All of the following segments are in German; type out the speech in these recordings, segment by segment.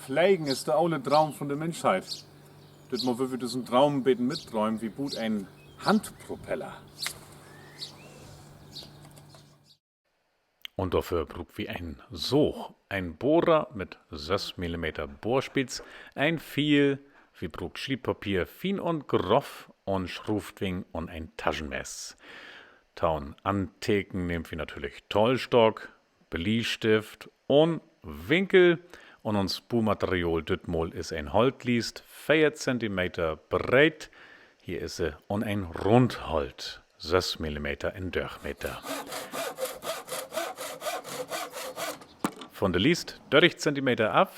Fliegen ist der aule Traum von der Menschheit. Das mal wir diesen Traum beten mitträumen, wie gut ein Handpropeller. Und dafür braucht wie ein Sog, ein Bohrer mit 6 mm Bohrspitz, ein Fiel, wie braucht Schliebpapier, fin und groff und Schrufdwing und ein Taschenmess. Taun Antheken nehmen wir natürlich Tollstock, Bleistift und Winkel. Und uns Buhmaterial Dütmol ist ein Holtliest, 4 cm breit. Hier ist sie und ein Rundholt, 6 mm in Durchmeter. Von der Liest 30 cm ab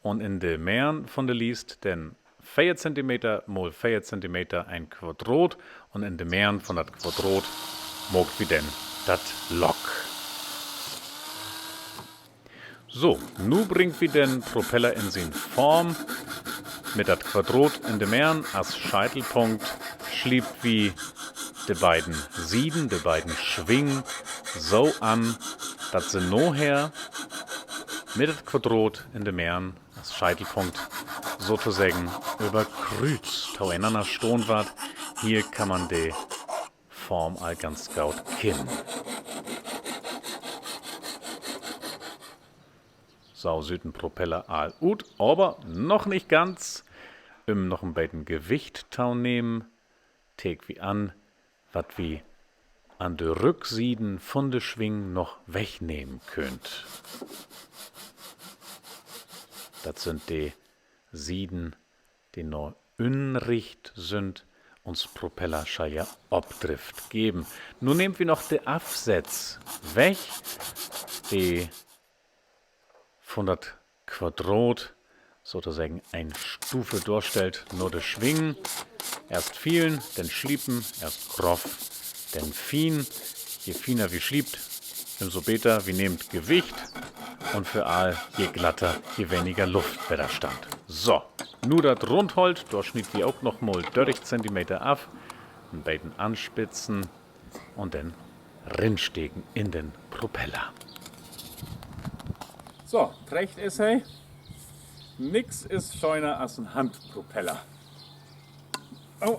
und in der Meeren von der Liest den 4 cm mal 4 cm ein Quadrat und in der Meeren von das Quadrat mogt wie denn das Lok. So, nu bringt wie den Propeller in sin Form mit das Quadrat in der Meeren als Scheitelpunkt schliebt wie die beiden Sieden, die beiden Schwingen so an, dass sie nachher mit dem Quadrat in den Meeren als Scheitelpunkt sozusagen über Kreuz zueinander stehen wird. Hier kann man die Form all ganz gut kennen. So sieht ein Propeller all gut, aber noch nicht ganz. Noch ein bisschen Gewicht nehmen, täg wie an, was wie an de Rücksieden von de Schwingen noch wegnehmen könnt. Das sind die Sieden, die noch unricht sind, uns Propeller ja Obdrift geben. Nun nehmen wir noch die Absätze weg, die von das Quadrat sozusagen eine Stufe durchstellt, nur de Schwingen. Erst vielen, dann schliepen, erst groff, dann fin. Je finer wie schliebt, umso besser wie nehmt Gewicht. Und für all, je glatter, je weniger Luftwiderstand. So, nur das Rundholt, da schnitt wir auch noch mal 30 cm ab, ein bisschen anspitzen und dann rinstegen in den Propeller. So, trägt es hey. Nix ist scheuner als ein Handpropeller. Oh.